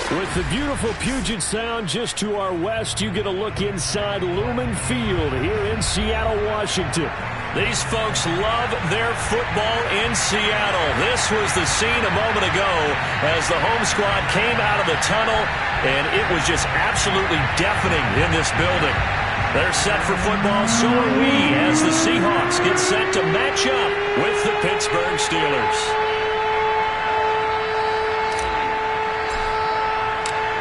With the beautiful Puget Sound just to our west, you get a look inside Lumen Field here in Seattle, Washington. These folks love their football in Seattle. This was the scene a moment ago as the home squad came out of the tunnel, and it was just absolutely deafening in this building. They're set for football, so are we, as the Seahawks get set to match up with the Pittsburgh Steelers.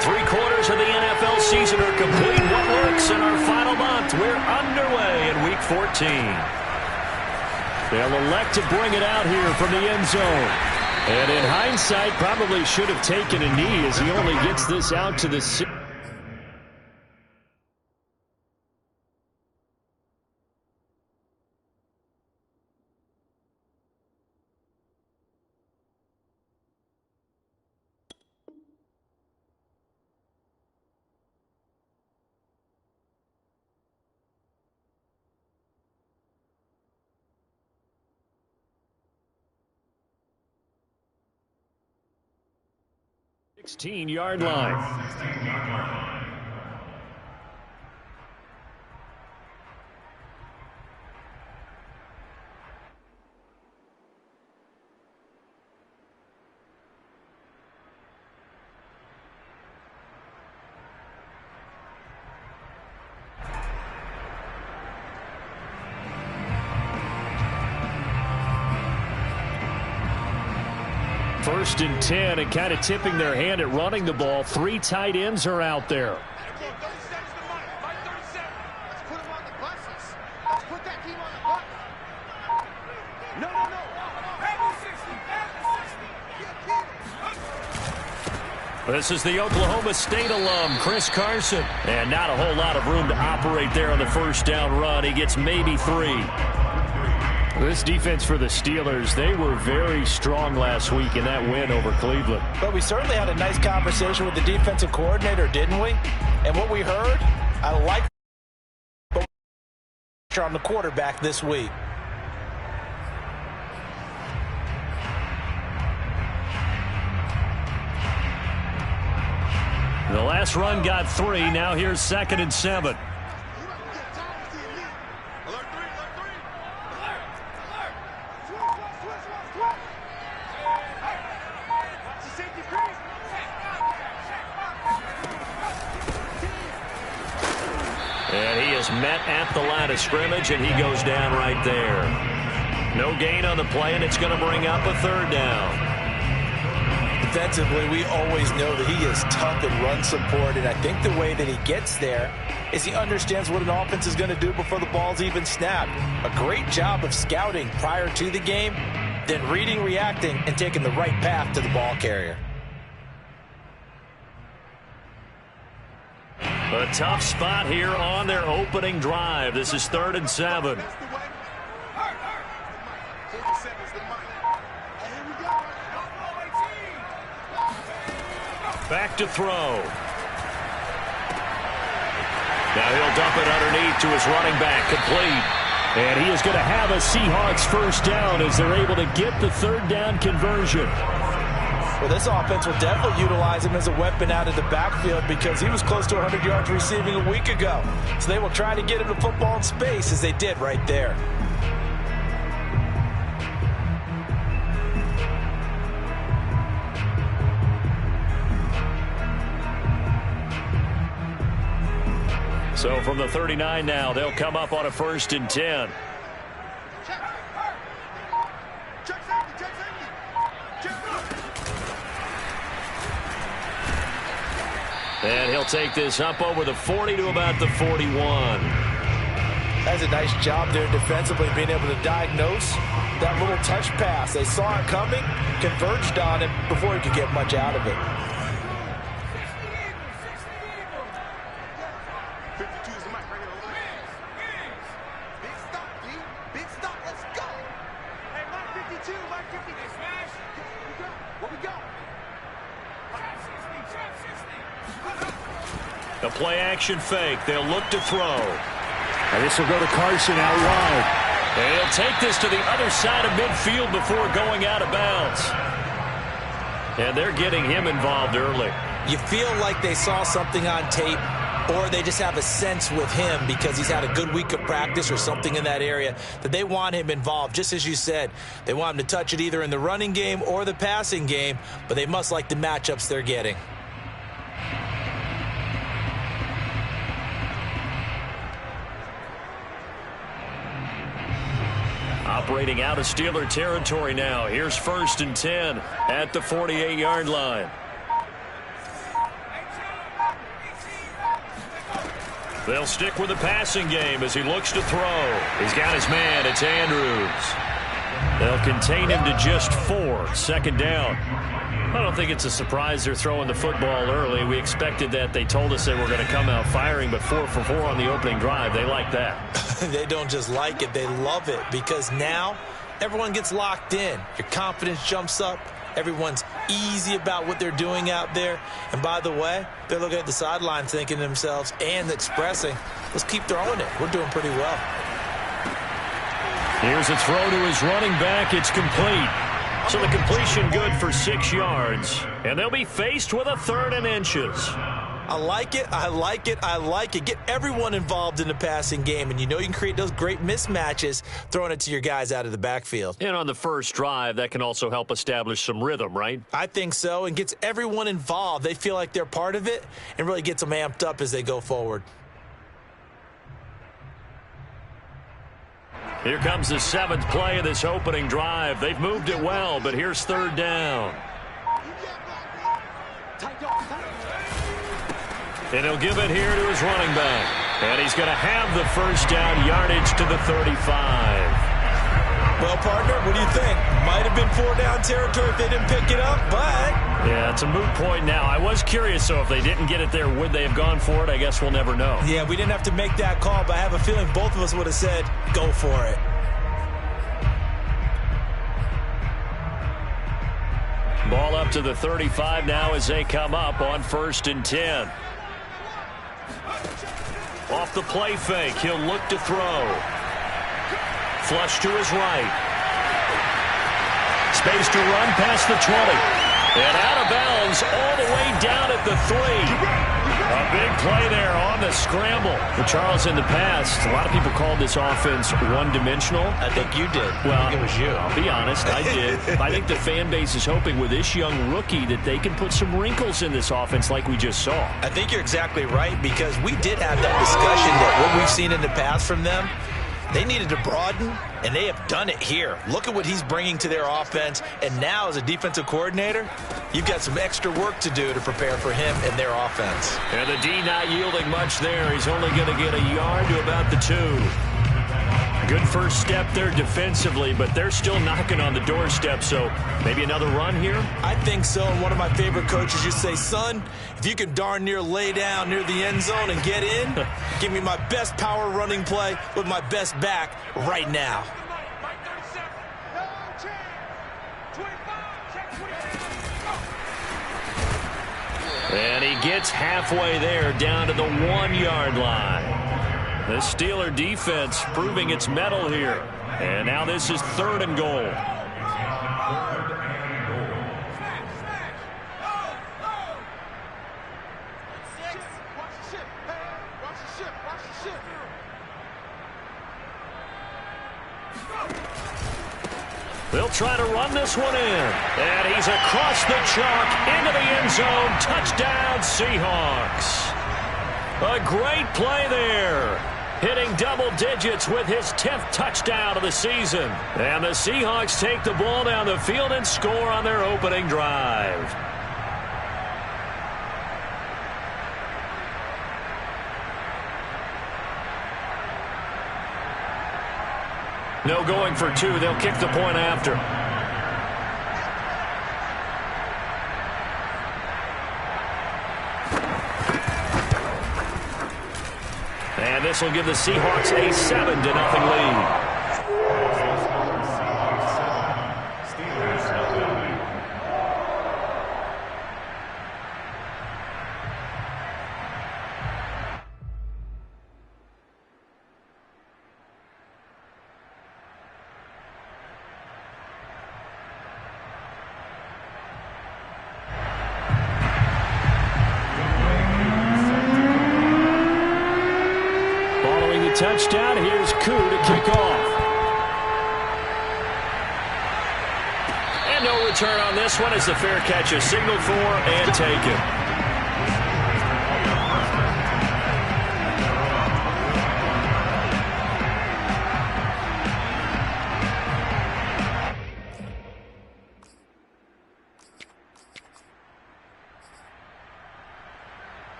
3/4 of the NFL season are complete. What works in our final month? We're underway in Week 14. They'll elect to bring it out here from the end zone. And in hindsight, probably should have taken a knee as he only gets this out to the 6. Yard line. First and 10, and kind of tipping their hand at running the ball. 3 tight ends are out there. This is the Oklahoma State alum, Chris Carson. And not a whole lot of room to operate there on the first down run. He gets maybe 3. This defense for the Steelers, they were very strong last week in that win over Cleveland. But we certainly had a nice conversation with the defensive coordinator, didn't we? And what we heard, I like on the quarterback this week. The last run got 3. Now here's 2nd and 7. And he is met at the line of scrimmage, and he goes down right there. No gain on the play, and it's going to bring up a 3rd down. Defensively, we always know that he is tough in run support, and I think the way that he gets there is he understands what an offense is going to do before the ball's even snapped. A great job of scouting prior to the game, then reading, reacting, and taking the right path to the ball carrier. A tough spot here on their opening drive. This is 3rd and 7. Back to throw. Now he'll dump it underneath to his running back, complete. And he is going to have a Seahawks first down as they're able to get the 3rd down conversion. Well, this offense will definitely utilize him as a weapon out of the backfield because he was close to 100 yards receiving a week ago. So they will try to get him the football in space as they did right there. So from the 39 now, they'll come up on a 1st and 10. And he'll take this up over the 40 to about the 41. That's a nice job there defensively, being able to diagnose that little touch pass. They saw it coming, converged on him before he could get much out of it. The play-action fake. They'll look to throw. And this will go to Carson out wide. And he'll take this to the other side of midfield before going out of bounds. And they're getting him involved early. You feel like they saw something on tape, or they just have a sense with him because he's had a good week of practice or something in that area that they want him involved. Just as you said, they want him to touch it either in the running game or the passing game, but they must like the matchups they're getting. Operating out of Steeler territory now. Here's 1st and 10 at the 48-yard line. They'll stick with the passing game as he looks to throw. He's got his man. It's Andrews. They'll contain him to just 4. 2nd down. I don't think it's a surprise they're throwing the football early. We expected that. They told us they were going to come out firing, but 4 for 4 on the opening drive. They like that. They don't just like it. They love it because now everyone gets locked in. Your confidence jumps up. Everyone's easy about what they're doing out there. And by the way, they're looking at the sideline thinking to themselves and expressing, let's keep throwing it. We're doing pretty well. Here's a throw to his running back. It's complete. So the completion good for 6 yards. And they'll be faced with a 3rd and inches. I like it. I like it. I like it. Get everyone involved in the passing game. And you know you can create those great mismatches throwing it to your guys out of the backfield. And on the first drive, that can also help establish some rhythm, right? I think so. And gets everyone involved. They feel like they're part of it and really gets them amped up as they go forward. Here comes the 7th play of this opening drive. They've moved it well, but here's 3rd down. And he'll give it here to his running back. And he's going to have the 1st down, yardage to the 35. Well, partner, what do you think? Might have been 4 down territory if they didn't pick it up, but... Yeah, it's a moot point now. I was curious, so if they didn't get it there, would they have gone for it? I guess we'll never know. Yeah, we didn't have to make that call, but I have a feeling both of us would have said, go for it. Ball up to the 35 now as they come up on 1st and 10. Off the play fake, he'll look to throw. Flush to his right. Space to run past the 20. And out of bounds all the way down at the 3. A big play there on the scramble. For Charles, in the past, a lot of people called this offense one-dimensional. I think you did. Well, I think it was you. I'll be honest, I did. I think the fan base is hoping with this young rookie that they can put some wrinkles in this offense like we just saw. I think you're exactly right because we did have that discussion that what we've seen in the past from them, they needed to broaden, and they have done it here. Look at what he's bringing to their offense, and now as a defensive coordinator, you've got some extra work to do to prepare for him and their offense. And the D not yielding much there. He's only going to get a yard to about the 2. Good first step there defensively, but they're still knocking on the doorstep, so maybe another run here? I think so, and one of my favorite coaches used to say, son, if you can darn near lay down near the end zone and get in, give me my best power running play with my best back right now. And he gets halfway there down to the 1-yard line. The Steeler defense proving its mettle here. And now this is 3rd and goal. They'll try to run this one in. And he's across the chalk into the end zone. Touchdown, Seahawks. A great play there. Hitting double digits with his 10th touchdown of the season. And the Seahawks take the ball down the field and score on their opening drive. No going for 2. They'll kick the point after. And this will give the Seahawks a 7-0 lead. touchdown. Here's Koo to kick off. And no return on this one as the fair catch is signaled for and taken.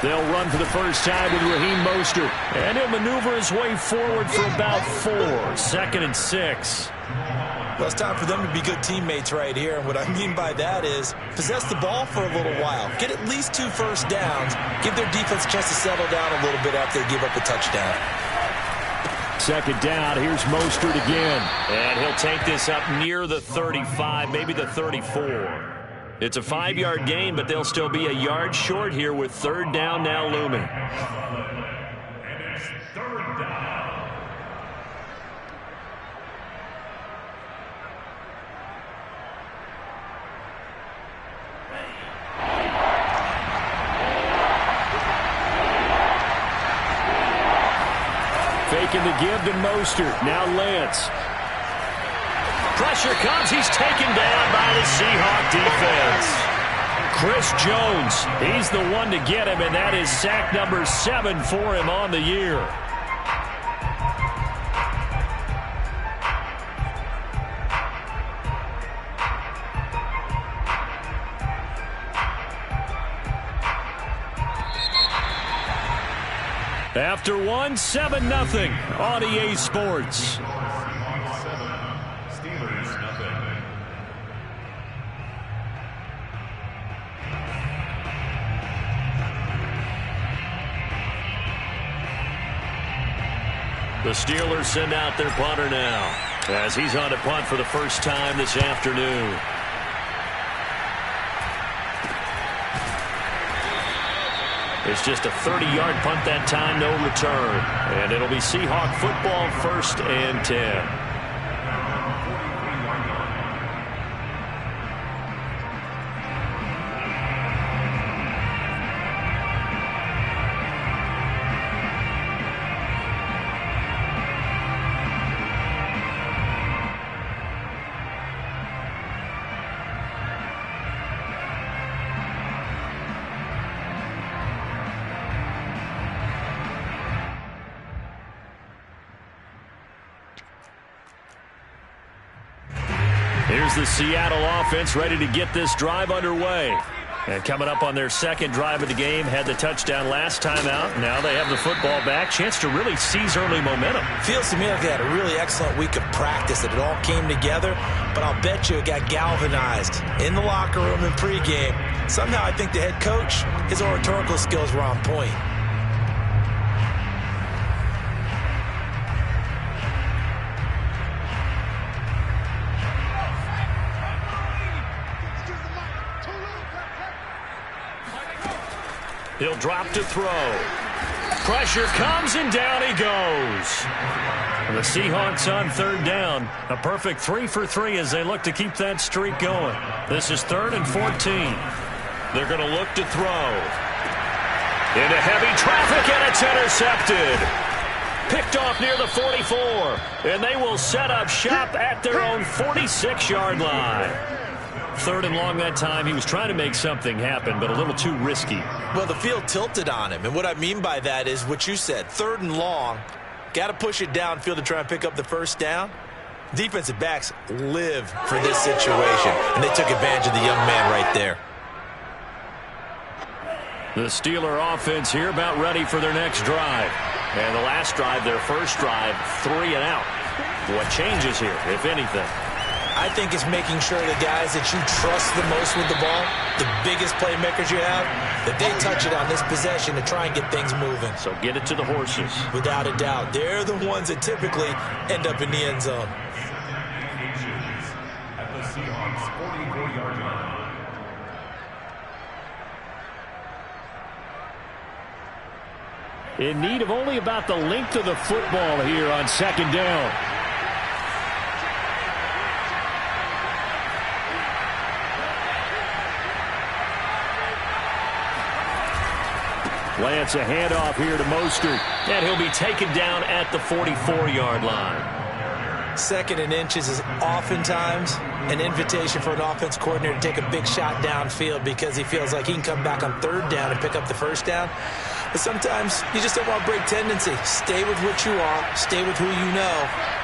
They'll run for the first time with Raheem Mostert. And he'll maneuver his way forward for about 4. 2nd and 6. Well, it's time for them to be good teammates right here. And what I mean by that is possess the ball for a little while. Get at least 2 first downs. Give their defense a chance to settle down a little bit after they give up a touchdown. 2nd down. Here's Mostert again. And he'll take this up near the 35, maybe the 34. It's a 5-yard gain, but they'll still be a yard short here with 3rd down now looming. And it's 3rd down. Faking the give to Mostert. Now Lance. Pressure comes. He's taken down by the Seahawk defense. Chris Jones, he's the one to get him, and that is sack number 7 for him on the year. After 1, 7-0 on EA Sports. The Steelers send out their punter now as he's on to punt for the first time this afternoon. It's just a 30-yard punt that time, no return. And it'll be Seahawk football, 1st and 10. Here's the Seattle offense ready to get this drive underway. And coming up on their 2nd drive of the game, had the touchdown last time out. Now they have the football back. Chance to really seize early momentum. Feels to me like they had a really excellent week of practice, that it all came together. But I'll bet you it got galvanized in the locker room in pregame. Somehow I think the head coach, his oratorical skills were on point. He'll drop to throw. Pressure comes, and down he goes. And the Seahawks on 3rd down. A perfect 3 for 3 as they look to keep that streak going. This is 3rd and 14. They're going to look to throw. Into heavy traffic, and it's intercepted. Picked off near the 44. And they will set up shop at their own 46-yard line. 3rd and long that time. He was trying to make something happen, but a little too risky. Well, the field tilted on him, and what I mean by that is what you said. 3rd and long, got to push it downfield to try and pick up the first down. Defensive backs live for this situation, and they took advantage of the young man right there. The Steeler offense here about ready for their next drive. And the last drive, their first drive, 3 and out. What changes here, if anything? I think it's making sure the guys that you trust the most with the ball, the biggest playmakers you have, that they touch it on this possession to try and get things moving. So get it to the horses. Without a doubt. They're the ones that typically end up in the end zone. in need of only about the length of the football here on second down. Lance, a handoff here to Mostert. And he'll be taken down at the 44-yard line. Second and inches is oftentimes an invitation for an offense coordinator to take a big shot downfield because he feels like he can come back on third down and pick up the first down. But sometimes you just don't want to break tendency. Stay with what you are, stay with who you know,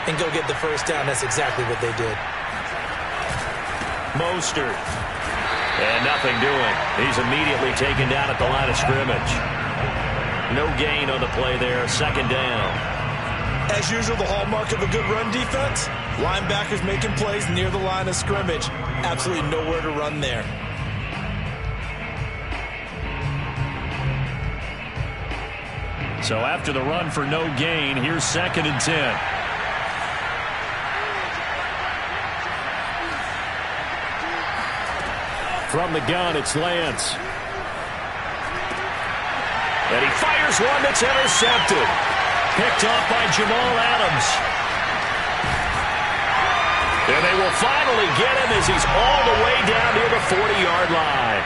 and go get the first down. That's exactly what they did. Mostert. And nothing doing. He's immediately taken down at the line of scrimmage. No gain on the play there, second down. As usual, the hallmark of a good run defense, linebackers making plays near the line of scrimmage. Absolutely nowhere to run there. So after the run for no gain, here's second and 10. From the gun, it's Lance. And he fires one that's intercepted. Picked off by Jamal Adams. And they will finally get him as he's all the way down near the 40-yard line.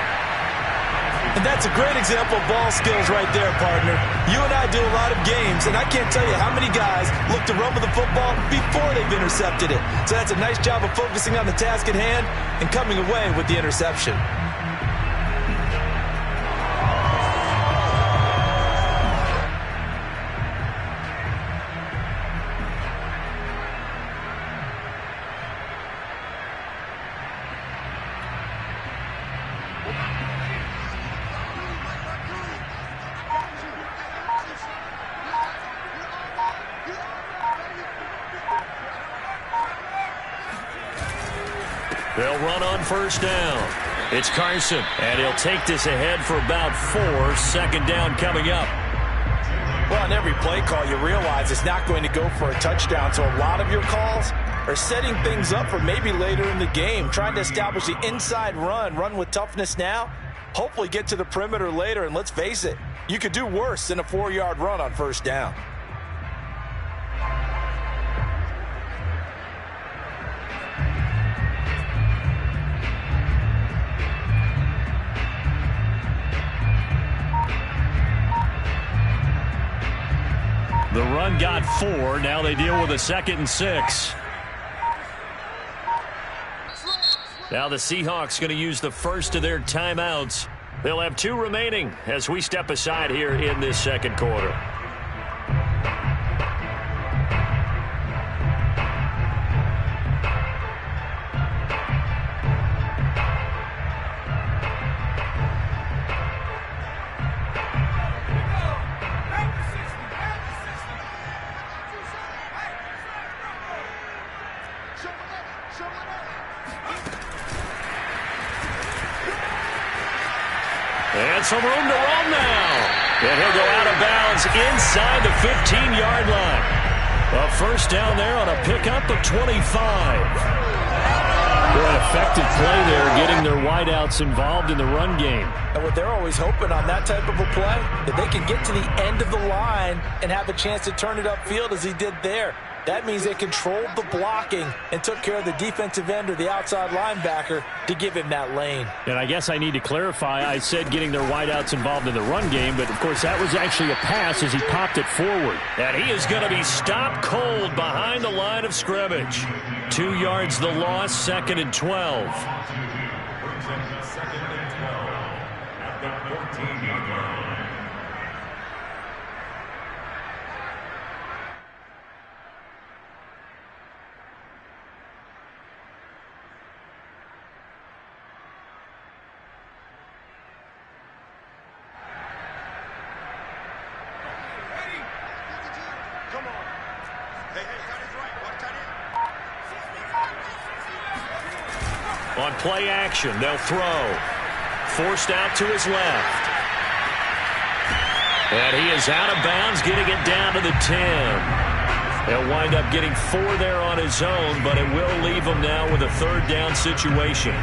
And that's a great example of ball skills right there, partner. You and I do a lot of games, and I can't tell you how many guys look to run with the football before they've intercepted it. So that's a nice job of focusing on the task at hand and coming away with the interception. They'll run on first down. It's Carson, and he'll take this ahead for about 4. Second down coming up. Well, on every play call, you realize it's not going to go for a touchdown, so a lot of your calls are setting things up for maybe later in the game, trying to establish the inside run with toughness now, hopefully get to the perimeter later, and let's face it, you could do worse than a 4-yard run on first down. The run got 4. Now they deal with a 2nd and 6. Now the Seahawks going to use the first of their timeouts. They'll have 2 remaining as we step aside here in this second quarter. And some room to run now. And he'll go out of bounds inside the 15-yard line. A first down there on a pickup of 25. An effective play there, getting their wideouts involved in the run game. And what they're always hoping on that type of a play, that they can get to the end of the line and have a chance to turn it upfield as he did there. That means they controlled the blocking and took care of the defensive end or the outside linebacker to give him that lane. And I guess I need to clarify, I said getting their wideouts involved in the run game, but of course that was actually a pass as he popped it forward. And he is going to be stopped cold behind the line of scrimmage. 2 yards the loss, 2nd and 12. On play action, they'll throw. Forced out to his left. And he is out of bounds, getting it down to the 10. He'll wind up getting 4 there on his own, but it will leave him now with a 3rd down situation.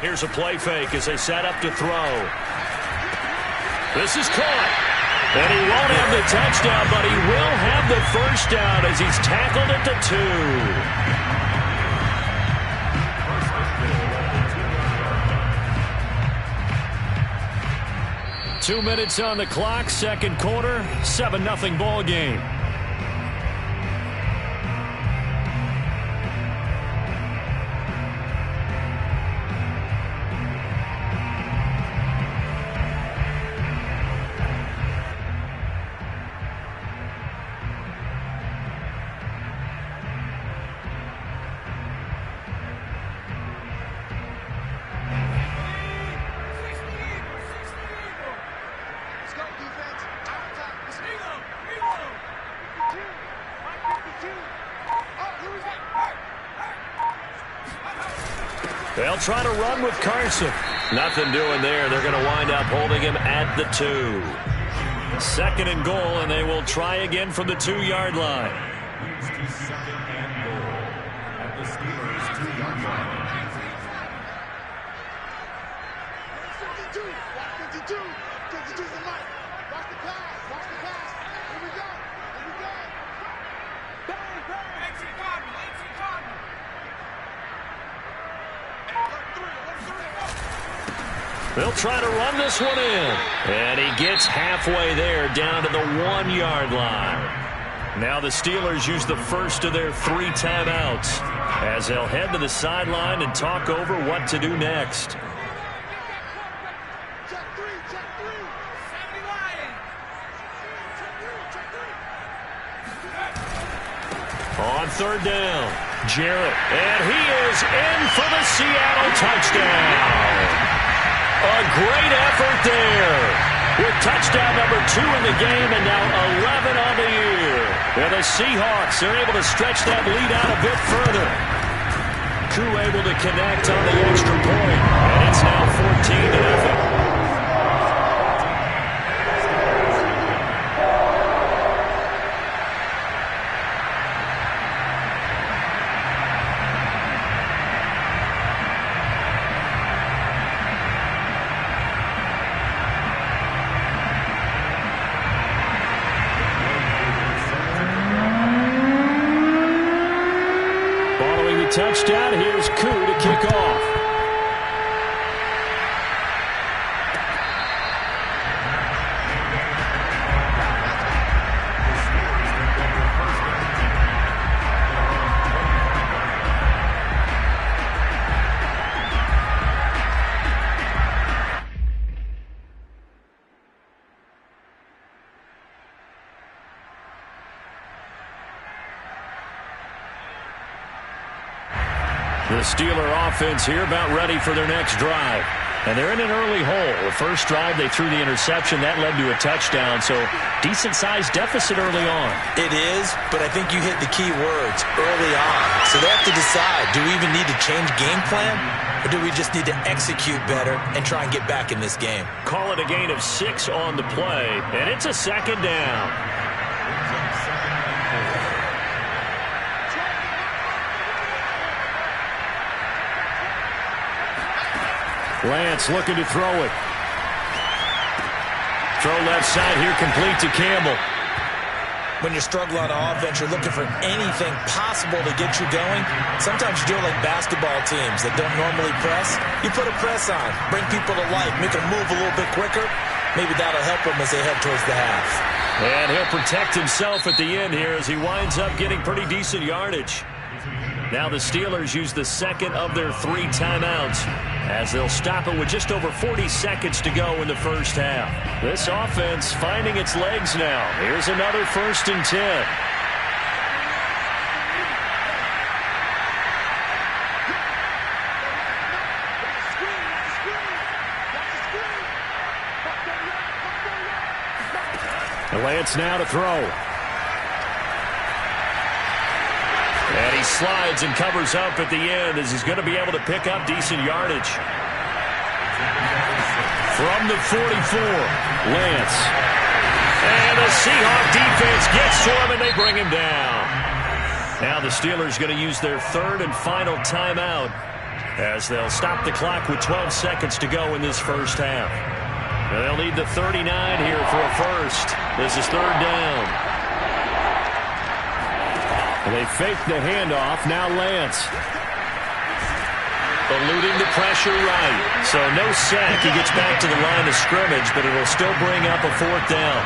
Here's a play fake as they set up to throw. This is caught. And he won't have the touchdown, but he will have the first down as he's tackled at the 2. 2 minutes on the clock, second quarter, 7-0 ball game. They'll try to run with Carson. Nothing doing there. They're going to wind up holding him at the 2. Second and goal, and they will try again from the 2-yard line. Second and goal at the Steelers' 2-yard line. 52, 52, 52 the mic. Watch the pass, watch the pass. Here we go, here we go. Bang, bang. Exit Cardinal, exit Cardinal. They'll try to run this one in. And he gets halfway there, down to the 1-yard line. Now the Steelers use the first of their 3 timeouts as they'll head to the sideline and talk over what to do next. Check 3, check 3. 70 Lions. Check 3. On third down, Jarrett. And he is in for the Seattle touchdown. A great effort there with touchdown number 2 in the game and now 11 on the year. And the Seahawks are able to stretch that lead out a bit further. Koo able to connect on the extra point, and it's now 14-0. Touchdown. Here's Koo to kick off. The Steeler offense here about ready for their next drive. And they're in an early hole. The first drive, they threw the interception. That led to a touchdown, so decent-sized deficit early on. It is, but I think you hit the key words, early on. So they have to decide, do we even need to change game plan, or do we just need to execute better and try and get back in this game? Call it a gain of 6 on the play, and it's a second down. Lance looking to throw it. Throw left side here, complete to Campbell. When you're struggling on offense, you're looking for anything possible to get you going. Sometimes you do it like basketball teams that don't normally press. You put a press on, bring people to life, make them move a little bit quicker. Maybe that'll help them as they head towards the half. And he'll protect himself at the end here as he winds up getting pretty decent yardage. Now the Steelers use the second of their 3 timeouts as they'll stop it with just over 40 seconds to go in the first half. This offense finding its legs now. Here's another 1st and 10. And Lance now to throw. And he slides and covers up at the end as he's going to be able to pick up decent yardage. From the 44, Lance. And the Seahawk defense gets to him and they bring him down. Now the Steelers going to use their 3rd and final timeout as they'll stop the clock with 12 seconds to go in this first half. And they'll need the 39 here for a first. This is third down. And they fake the handoff. Now Lance. Eluding the pressure right. So no sack. He gets back to the line of scrimmage, but it'll still bring up a fourth down.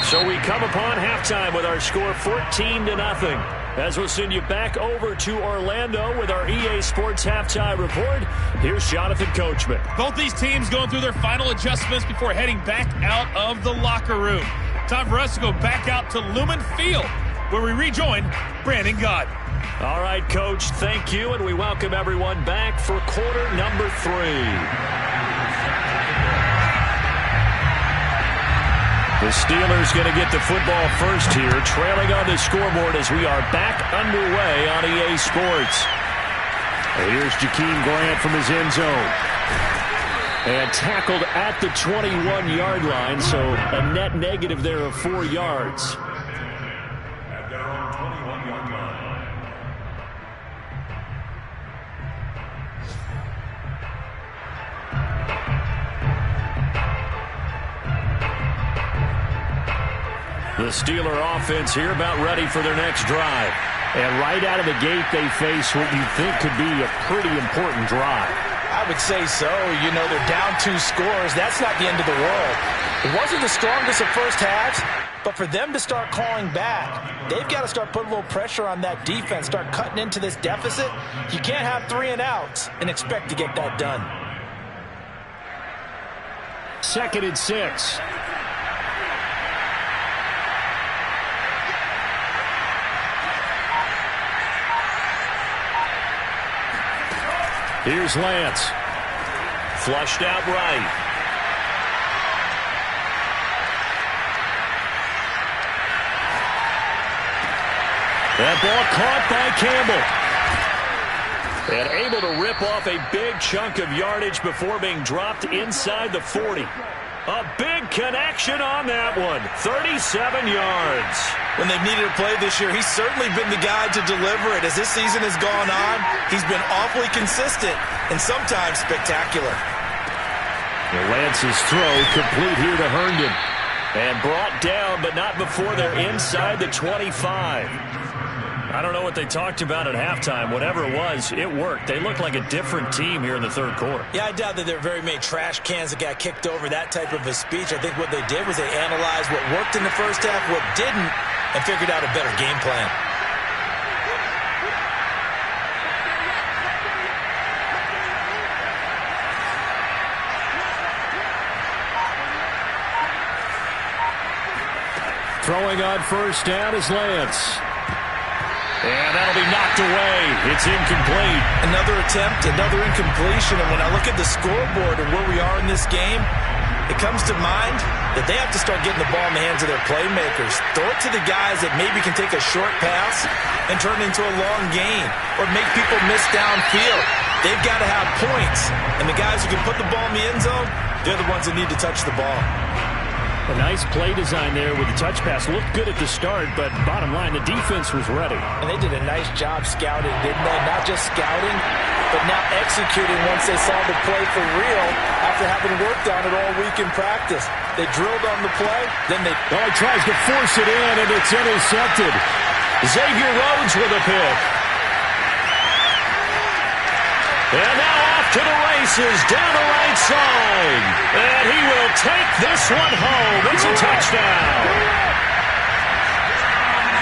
So we come upon halftime with our score 14-0. As we'll send you back over to Orlando with our EA Sports Halftime Report, here's Jonathan Coachman. Both these teams going through their final adjustments before heading back out of the locker room. Time for us to go back out to Lumen Field, where we rejoin Brandon Gott. All right, Coach, thank you, and we welcome everyone back for quarter number 3. The Steelers going to get the football first here, trailing on the scoreboard as we are back underway on EA Sports. Here's Jakeem Grant from his end zone. And tackled at the 21-yard line, so a net negative there of 4 yards. At their own 21-yard line. The Steeler offense here about ready for their next drive. And right out of the gate, they face what you think could be a pretty important drive. I would say so. You know, they're down 2 scores. That's not the end of the world. It wasn't the strongest of first halves, but for them to start clawing back, they've got to start putting a little pressure on that defense, start cutting into this deficit. You can't have 3 and outs and expect to get that done. 2nd and 6. Here's Lance. Flushed out right. That ball caught by Campbell. And able to rip off a big chunk of yardage before being dropped inside the 40. A big connection on that one. 37 yards. When they've needed a play this year, he's certainly been the guy to deliver it. As this season has gone on, he's been awfully consistent and sometimes spectacular. Lance's throw complete here to Herndon. And brought down, but not before they're inside the 25. I don't know what they talked about at halftime. Whatever it was, it worked. They looked like a different team here in the third quarter. Yeah, I doubt that there are very many trash cans that got kicked over, that type of a speech. I think what they did was they analyzed what worked in the first half, what didn't, and figured out a better game plan. Throwing on first down is Lance. And that'll be knocked away. It's incomplete. Another attempt, another incompletion. And when I look at the scoreboard and where we are in this game, it comes to mind that they have to start getting the ball in the hands of their playmakers. Throw it to the guys that maybe can take a short pass and turn it into a long gain or make people miss downfield. They've got to have points. And the guys who can put the ball in the end zone, they're the ones that need to touch the ball. A nice play design there with the touch pass. Looked good at the start, but bottom line, the defense was ready. And they did a nice job scouting, didn't they? Not just scouting, but now executing once they saw the play for real after having worked on it all week in practice. They drilled on the play, then they... Oh, he tries to force it in, and it's intercepted. Xavier Rhodes with a pick. And now off to the races, down the right side. And he will take this one home. It's a touchdown.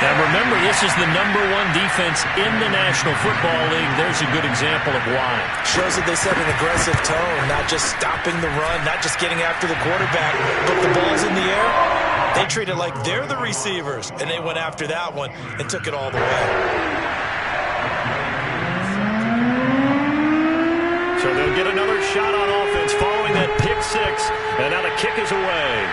Now remember, this is the #1 defense in the National Football League. There's a good example of why. Shows that they set an aggressive tone, not just stopping the run, not just getting after the quarterback, but the ball's in the air. They treat it like they're the receivers, and they went after that one and took it all the way. So they'll get another shot on offense following that pick six. And now the kick is away.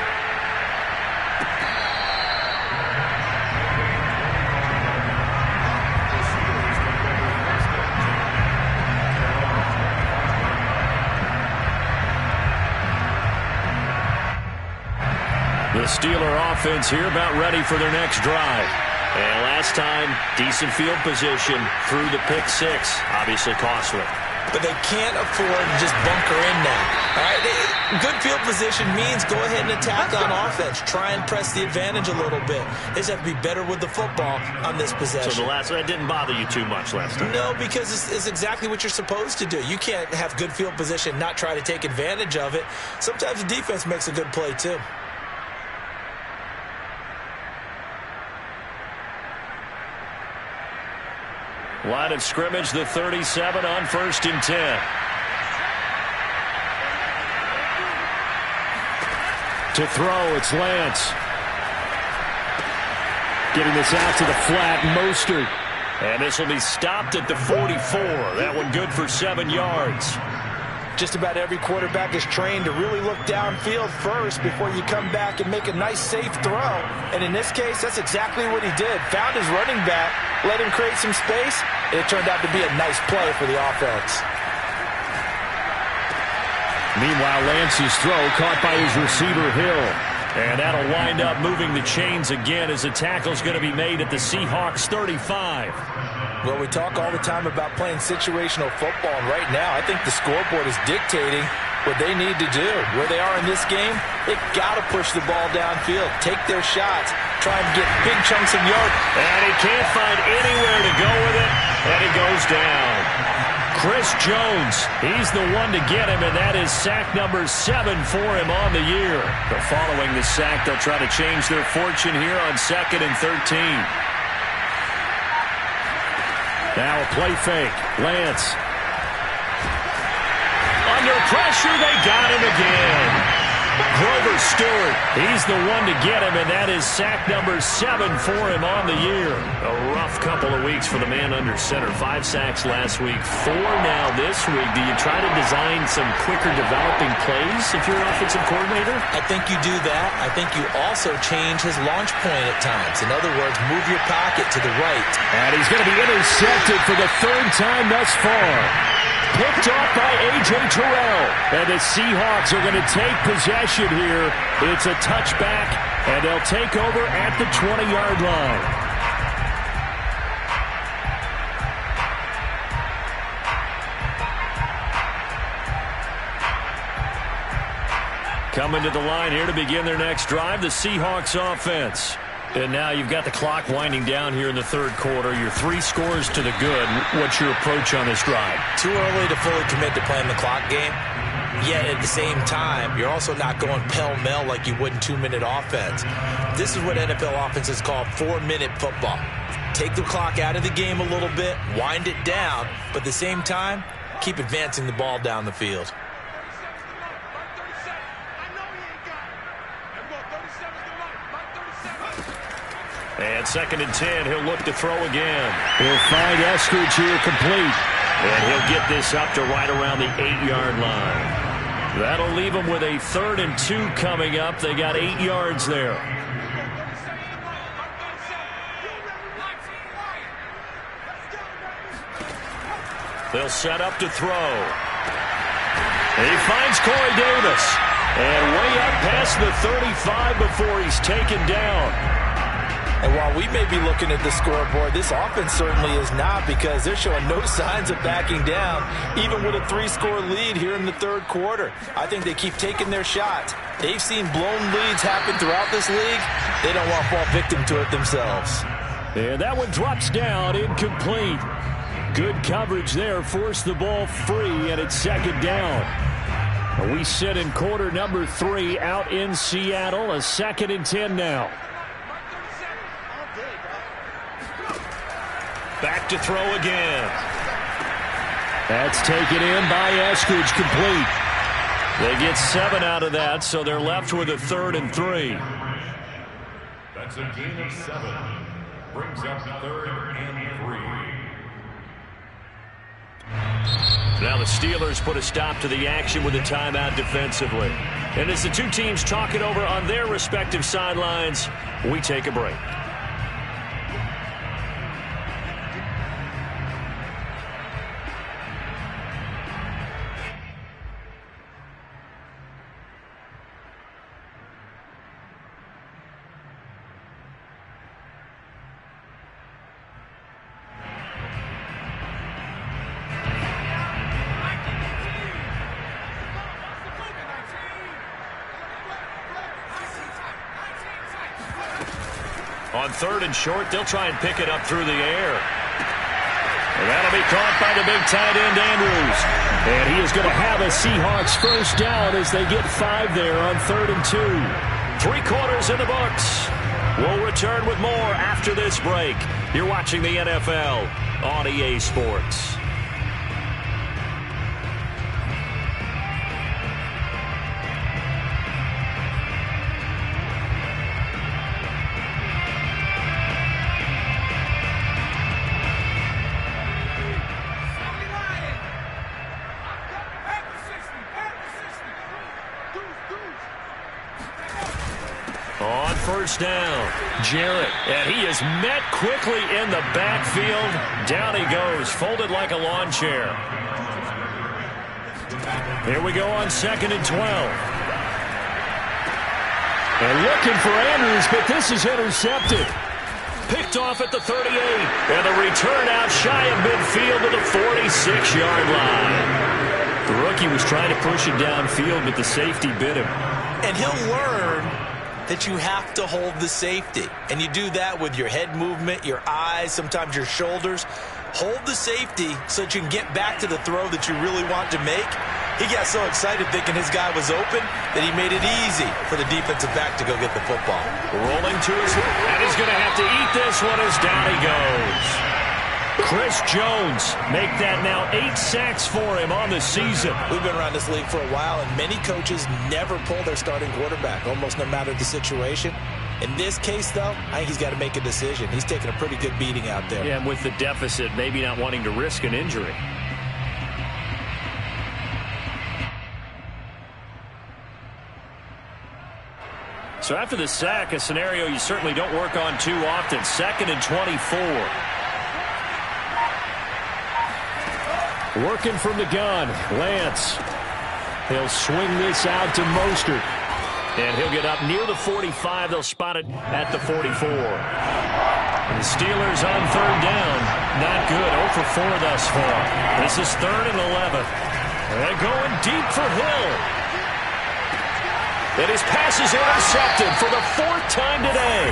The Steeler offense here about ready for their next drive. And last time, decent field position through the pick six. Obviously costly. But they can't afford to just bunker in now. All right, good field position means go ahead and attack on offense. Try and press the advantage a little bit. They just have to be better with the football on this possession. So that didn't bother you too much last time? No, because it's exactly what you're supposed to do. You can't have good field position and not try to take advantage of it. Sometimes the defense makes a good play too. Line of scrimmage, the 37 on 1st and 10. To throw, it's Lance. Getting this out to the flat, Mostert. And this will be stopped at the 44. That one good for 7 yards. Just about every quarterback is trained to really look downfield first before you come back and make a nice, safe throw. And in this case, that's exactly what he did. Found his running back, let him create some space, and it turned out to be a nice play for the offense. Meanwhile, Lance's throw caught by his receiver, Hill. And that'll wind up moving the chains again as the tackle's going to be made at the Seahawks 35. Well, we talk all the time about playing situational football, and right now I think the scoreboard is dictating what they need to do. Where they are in this game, they've got to push the ball downfield, take their shots, try and get big chunks of yards. And he can't find anywhere to go with it, and he goes down. Chris Jones, he's the one to get him, and that is sack number 7 for him on the year. But following the sack, they'll try to change their fortune here on 2nd and 13. Now a play fake. Lance. Under pressure, they got him again. Grover Stewart, he's the one to get him, and that is sack number 7 for him on the year. A rough couple of weeks for the man under center. 5 sacks last week, 4 now this week. Do you try to design some quicker developing plays if you're an offensive coordinator? I think you do that. I think you also change his launch point at times. In other words, move your pocket to the right. And he's going to be intercepted for the 3rd time thus far. Picked off by A.J. Terrell. And the Seahawks are going to take possession here. It's a touchback, and they'll take over at the 20-yard line. Coming to the line here to begin their next drive, the Seahawks offense. And now you've got the clock winding down here in the 3rd quarter. You're 3 scores to the good. What's your approach on this drive? Too early to fully commit to playing the clock game. Yet at the same time, you're also not going pell-mell like you would in 2-minute offense. This is what NFL offenses call 4-minute football. Take the clock out of the game a little bit, wind it down, but at the same time, keep advancing the ball down the field. And 2nd and 10, he'll look to throw again. He'll find Eskridge here complete. And he'll get this up to right around the 8-yard line. That'll leave him with a 3rd and 2 coming up. They got 8 yards there. They'll set up to throw. He finds Corey Davis. And way up past the 35 before he's taken down. And while we may be looking at the scoreboard, this offense certainly is not, because they're showing no signs of backing down, even with a 3-score lead here in the 3rd quarter. I think they keep taking their shots. They've seen blown leads happen throughout this league. They don't want to fall victim to it themselves. And that one drops down, incomplete. Good coverage there, forced the ball free, and it's 2nd down. We sit in quarter number 3 out in Seattle, a 2nd and 10 now. Back to throw again. That's taken in by Eskridge, complete. They get 7 out of that, so they're left with a 3rd and 3. That's a gain of 7. Brings up 3rd and 3. Now the Steelers put a stop to the action with a timeout defensively. And as the two teams talk it over on their respective sidelines, we take a break. On 3rd and short, they'll try and pick it up through the air. And that'll be caught by the big tight end, Andrews. And he is going to have a Seahawks first down as they get 5 there on 3rd and 2. 3 quarters in the books. We'll return with more after this break. You're watching the NFL on EA Sports. On first down, Jarrett, and he is met quickly in the backfield. Down he goes, folded like a lawn chair. Here we go on 2nd and 12. And looking for Andrews, but this is intercepted. Picked off at the 38, and the return out shy of midfield to the 46-yard line. The rookie was trying to push it downfield, but the safety bit him. And he'll learn that you have to hold the safety. And you do that with your head movement, your eyes, sometimes your shoulders. Hold the safety so that you can get back to the throw that you really want to make. He got so excited thinking his guy was open that he made it easy for the defensive back to go get the football. Rolling to his right, and he's going to have to eat this one as down he goes. Chris Jones make that now 8 sacks for him on the season. We've been around this league for a while, and many coaches never pull their starting quarterback, almost no matter the situation. In this case, though, I think he's got to make a decision. He's taking a pretty good beating out there. Yeah, and with the deficit, maybe not wanting to risk an injury. So after the sack, a scenario you certainly don't work on too often. 2nd and 24. Working from the gun, Lance. He'll swing this out to Mostert. And he'll get up near the 45. They'll spot it at the 44. And the Steelers on 3rd down. Not good. 0 for 4 thus far. This is 3rd and 11. They're going deep for Hill. And his pass is intercepted for the 4th time today.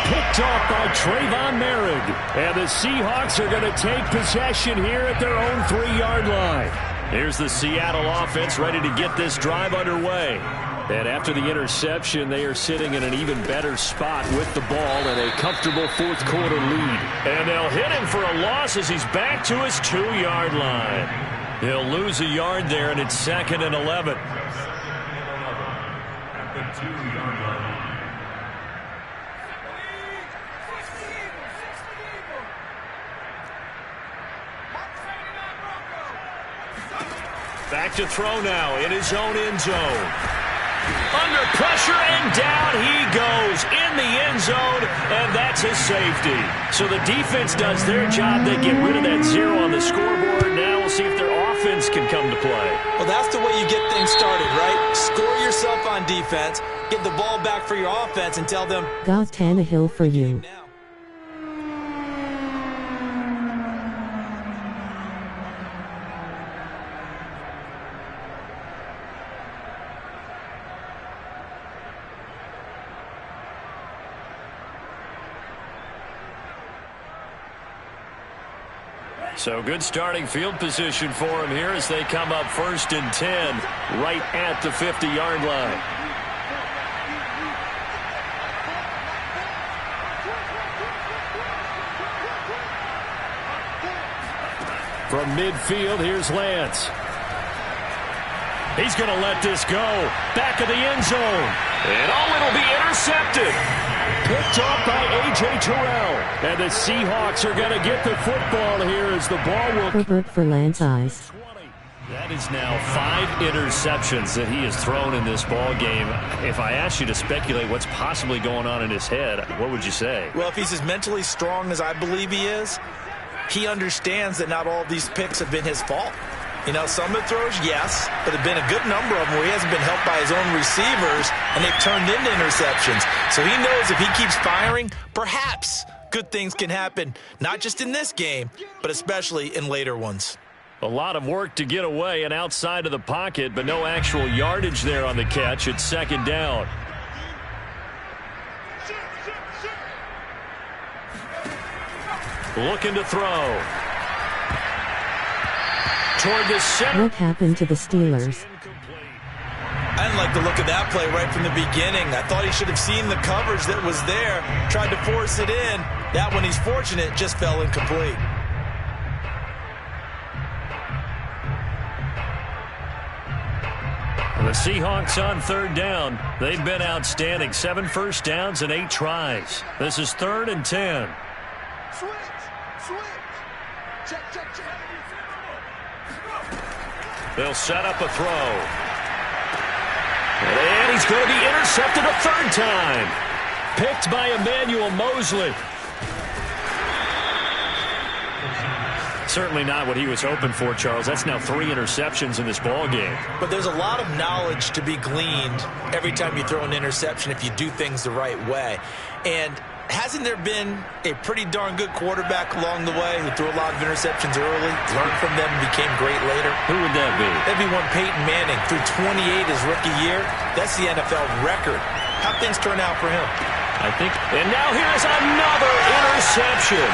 Picked off by Trayvon Merrick. And the Seahawks are going to take possession here at their own 3-yard line. Here's the Seattle offense ready to get this drive underway. And after the interception, they are sitting in an even better spot with the ball and a comfortable 4th quarter lead. And they'll hit him for a loss as he's back to his 2-yard line. He'll lose a yard there, and it's 2nd and 11. At the 2-yard line. Back to throw now in his own end zone. Under pressure, and down he goes in the end zone, and that's his safety. So the defense does their job. They get rid of that 0 on the scoreboard. Now we'll see if their offense can come to play. Well, that's the way you get things started, right? Score yourself on defense, get the ball back for your offense, and tell them, Got Tannehill for you. So good starting field position for him here as they come up 1st and 10 right at the 50-yard line. From midfield, here's Lance. He's going to let this go. Back of the end zone. And it'll be intercepted. Picked off by A.J. Terrell. And the Seahawks are going to get the football here as the ball will... Herbert for Lance eyes. That is now 5 interceptions that he has thrown in this ball game. If I asked you to speculate what's possibly going on in his head, what would you say? well, if he's as mentally strong as I believe he is, he understands that not all of these picks have been his fault. You know, some of the throws, yes, but there have been a good number of them where he hasn't been helped by his own receivers, and they've turned into interceptions. So he knows if he keeps firing, perhaps good things can happen, not just in this game, but especially in later ones. A lot of work to get away and outside of the pocket, but no actual yardage there on the catch. It's 2nd down. looking to throw. Toward the center. What happened to the Steelers? I didn't like the look of that play right from the beginning. I thought he should have seen the coverage that was there, tried to force it in. That one, he's fortunate, just fell incomplete. The Seahawks on third down. They've been outstanding. 7 first downs and 8 tries. This is 3rd and 10. Switch. Check. They'll set up a throw. And he's going to be intercepted a 3rd time. Picked by Emmanuel Mosley. Certainly not what he was hoping for, Charles. That's now 3 interceptions in this ball game. But there's a lot of knowledge to be gleaned every time you throw an interception if you do things the right way. And hasn't there been a pretty darn good quarterback along the way who threw a lot of interceptions early, learned from them, and became great later? Who would that be? That'd be one Peyton Manning. Threw 28 his rookie year. That's the NFL record. How'd things turn out for him? I think. And now here's another interception.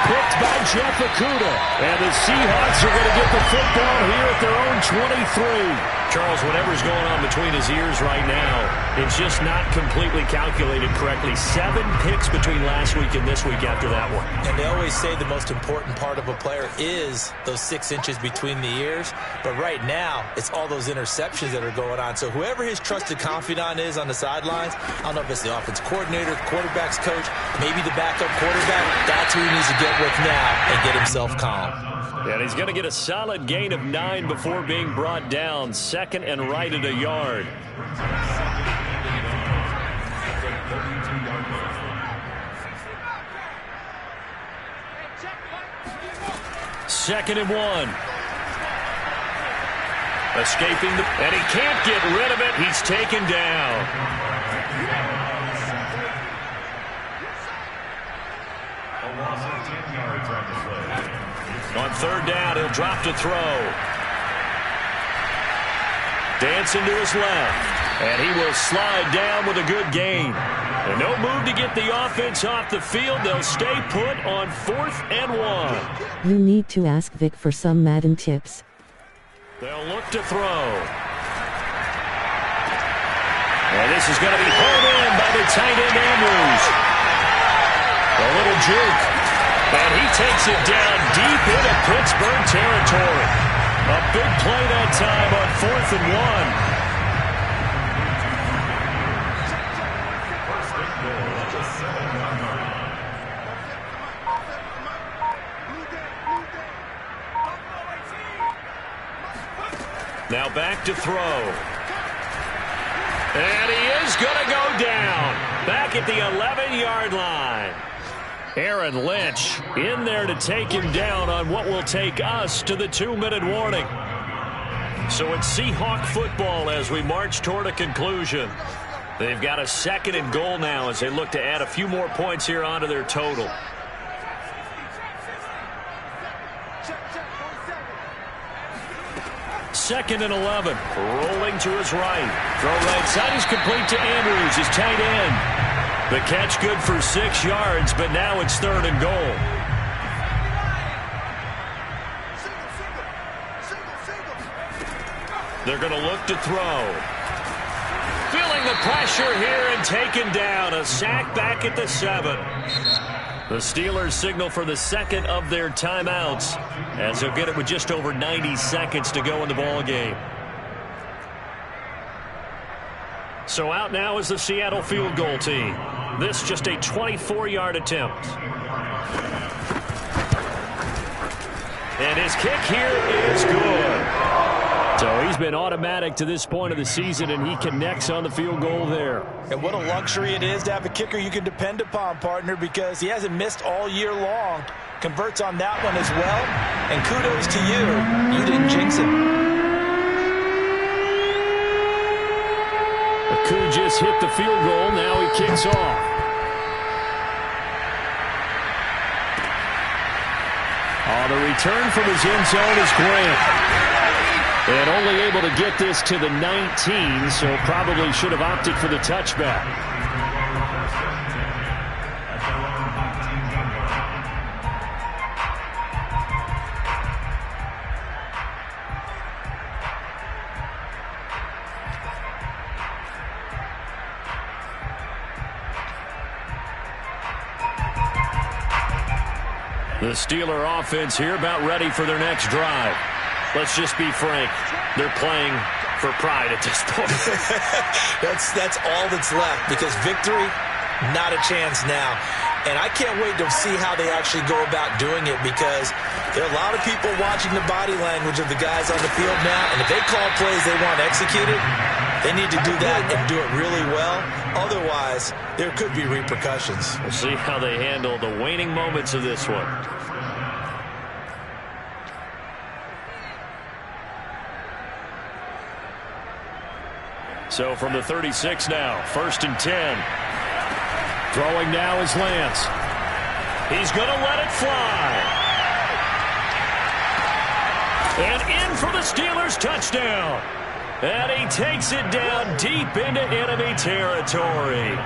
Picked by Jeff Okudah. And the Seahawks are going to get the football here at their own 23. Charles, whatever's going on between his ears right now, it's just not completely calculated correctly. 7 picks between last week and this week after that one. And they always say the most important part of a player is those 6 inches between the ears. But right now, it's all those interceptions that are going on. So whoever his trusted confidant is on the sidelines, I don't know if it's the offense coordinator, the quarterback's coach, maybe the backup quarterback, that's who he needs to get with now and get himself calm. And he's going to get a solid gain of 9 before being brought down. 2nd and right at a yard. Second and 1. Escaping and he can't get rid of it. He's taken down. On 3rd down, he'll drop to throw. Dancing to his left. And he will slide down with a good gain. And no move to get the offense off the field. They'll stay put on 4th and 1. You need to ask Vic for some Madden tips. They'll look to throw. And this is going to be pulled in by the tight end Andrews. A little juke. And he takes it down deep into Pittsburgh territory. A big play that time on 4th and 1. Now back to throw. And he is going to go down. Back at the 11-yard line. Aaron Lynch in there to take him down on what will take us to the 2-minute warning. So it's Seahawk football as we march toward a conclusion. They've got a 2nd and goal now as they look to add a few more points here onto their total. Second and 11. Rolling to his right. Throw right side is complete to Andrews, his tight end. The catch good for 6 yards, but now it's 3rd and goal. They're going to look to throw. Feeling the pressure here and taken down. A sack back at the 7. The Steelers signal for the 2nd of their timeouts as they'll get it with just over 90 seconds to go in the ball game. So out now is the Seattle field goal team. This just a 24-yard attempt. And his kick here is good. So he's been automatic to this point of the season, and he connects on the field goal there. And what a luxury it is to have a kicker you can depend upon, partner, because he hasn't missed all year long. Converts on that one as well. And kudos to you. You didn't jinx it. Akuj just hit the field goal. Now he kicks off. The return from his end zone is Grant. And only able to get this to the 19, so probably should have opted for the touchback. The Steeler offense here about ready for their next drive. Let's just be frank. They're playing for pride at this point. That's all that's left, because victory, not a chance now. And I can't wait to see how they actually go about doing it, because there are a lot of people watching the body language of the guys on the field now, and if they call plays they want executed, they need to do that and do it really well. Otherwise, there could be repercussions. We'll see how they handle the waning moments of this one. So from the 36 now, 1st and 10. Throwing now is Lance. He's going to let it fly. And in for the Steelers touchdown. And he takes it down deep into enemy territory.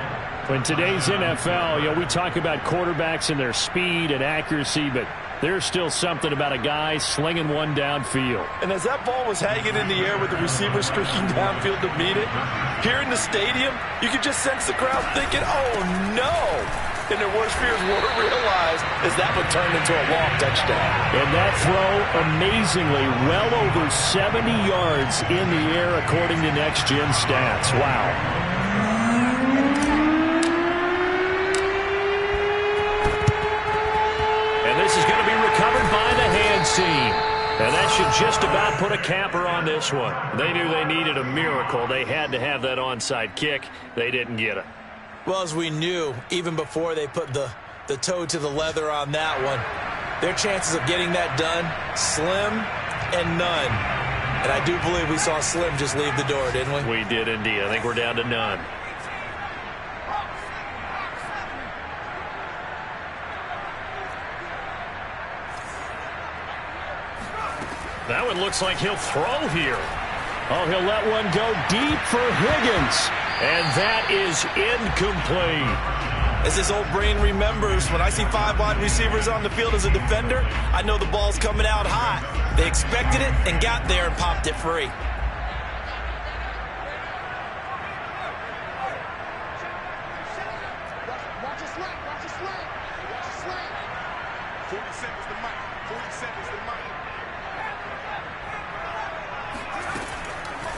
In today's NFL, we talk about quarterbacks and their speed and accuracy, but there's still something about a guy slinging one downfield. And as that ball was hanging in the air with the receiver streaking downfield to meet it, here in the stadium, you could just sense the crowd thinking, oh, no. And their worst fears were realized as that would turn into a long touchdown. And that throw, amazingly, well over 70 yards in the air, according to Next Gen Stats. Wow. And this is going to be recovered by the hands team. And that should just about put a capper on this one. They knew they needed a miracle. They had to have that onside kick. They didn't get it. Well, as we knew, even before they put the toe to the leather on that one, their chances of getting that done, slim and none. And I do believe we saw Slim just leave the door, didn't we? We did indeed. I think we're down to none. That one looks like he'll throw here. Oh, he'll let one go deep for Higgins. And that is incomplete. As his old brain remembers, when I see 5 wide receivers on the field as a defender, I know the ball's coming out hot. They expected it and got there and popped it free. Watch a slant, watch a slant, watch a slant. 40 seconds to Mike, 40 seconds to Mike.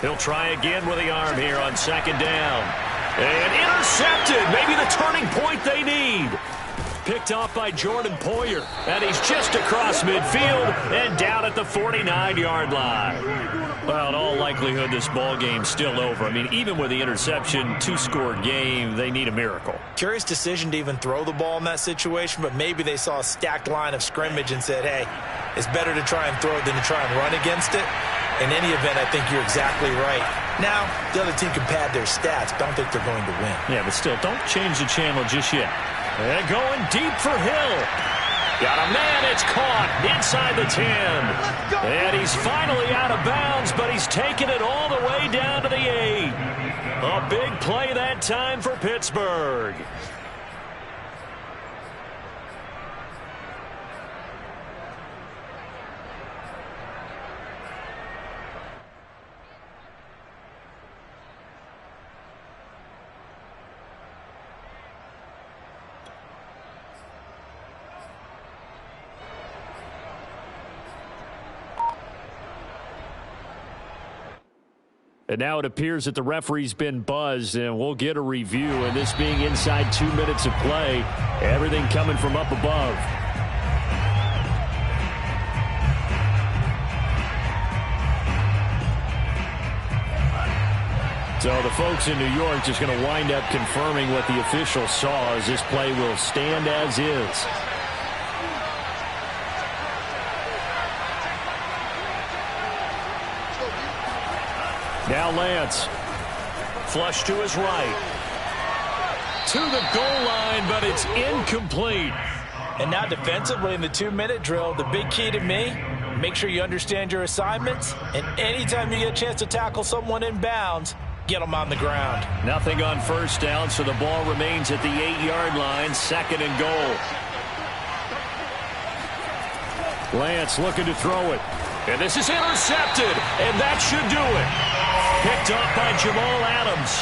He'll try again with the arm here on 2nd down. And intercepted. Maybe the turning point they need. Picked off by Jordan Poyer. And he's just across midfield and down at the 49-yard line. Well, in all likelihood, this ball game's still over. I mean, even with the interception, 2-score game, they need a miracle. Curious decision to even throw the ball in that situation, but maybe they saw a stacked line of scrimmage and said, hey, it's better to try and throw than to try and run against it. In any event, I think you're exactly right. Now, the other team can pad their stats, but I don't think they're going to win. Yeah, but still, don't change the channel just yet. And going deep for Hill. Got a man, it's caught inside the 10. And he's finally out of bounds, but he's taken it all the way down to the 8. A big play that time for Pittsburgh. And now it appears that the referee's been buzzed, and we'll get a review. And this being inside 2 minutes of play, everything coming from up above. So the folks in New York just going to wind up confirming what the official saw, as this play will stand as is. Now Lance. Flush to his right. To the goal line, but it's incomplete. And now defensively in the 2-minute drill, the big key to me, make sure you understand your assignments. And anytime you get a chance to tackle someone in bounds, get them on the ground. Nothing on 1st down, so the ball remains at the 8-yard line, 2nd and goal. Lance looking to throw it. And this is intercepted, and that should do it. Picked off by Jamal Adams.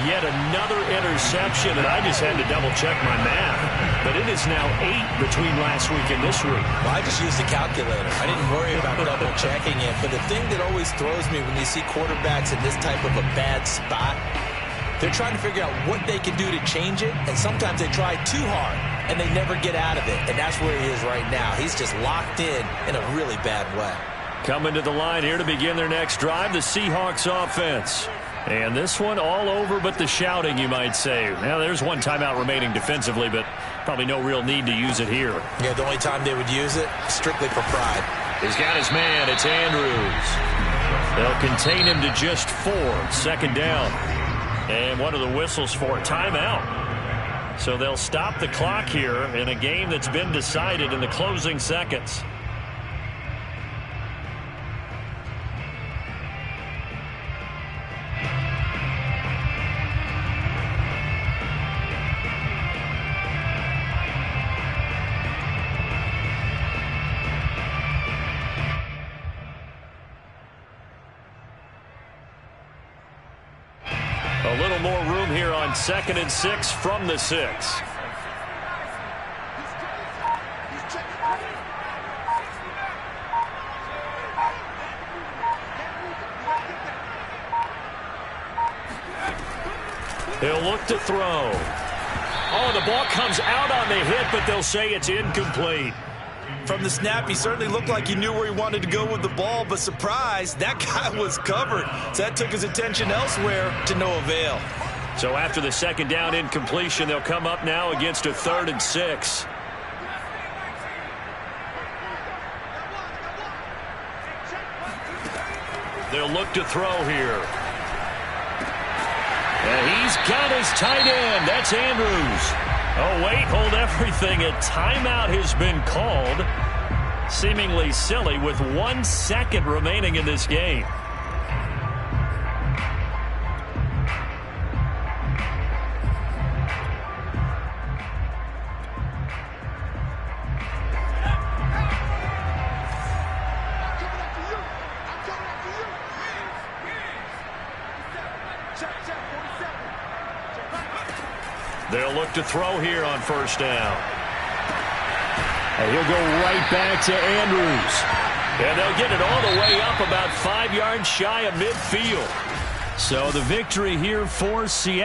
Yet another interception, and I just had to double-check my math. But it is now 8 between last week and this week. Well, I just used a calculator. I didn't worry about double-checking it. But the thing that always throws me when you see quarterbacks in this type of a bad spot, they're trying to figure out what they can do to change it, and sometimes they try too hard, and they never get out of it. And that's where he is right now. He's just locked in a really bad way. Coming to the line here to begin their next drive, the Seahawks offense. And this one all over but the shouting, you might say. Now, there's one timeout remaining defensively, but probably no real need to use it here. Yeah, the only time they would use it, strictly for pride. He's got his man. It's Andrews. They'll contain him to just 4. Second down. And one of the whistles for a timeout. So they'll stop the clock here in a game that's been decided in the closing seconds. A little more room here on 2nd and 6 from the 6. He'll look to throw. Oh, the ball comes out on the hit, but they'll say it's incomplete. From the snap, he certainly looked like he knew where he wanted to go with the ball, but surprise, that guy was covered. So that took his attention elsewhere to no avail. So after the second down incompletion, they'll come up now against a 3rd and 6. They'll look to throw here. And he's got his tight end. That's Andrews. Oh, wait, hold everything. A timeout has been called. Seemingly silly with 1 second remaining in this game. They'll look to throw here on 1st down. And he'll go right back to Andrews. And they'll get it all the way up about 5 yards shy of midfield. So the victory here for Seattle.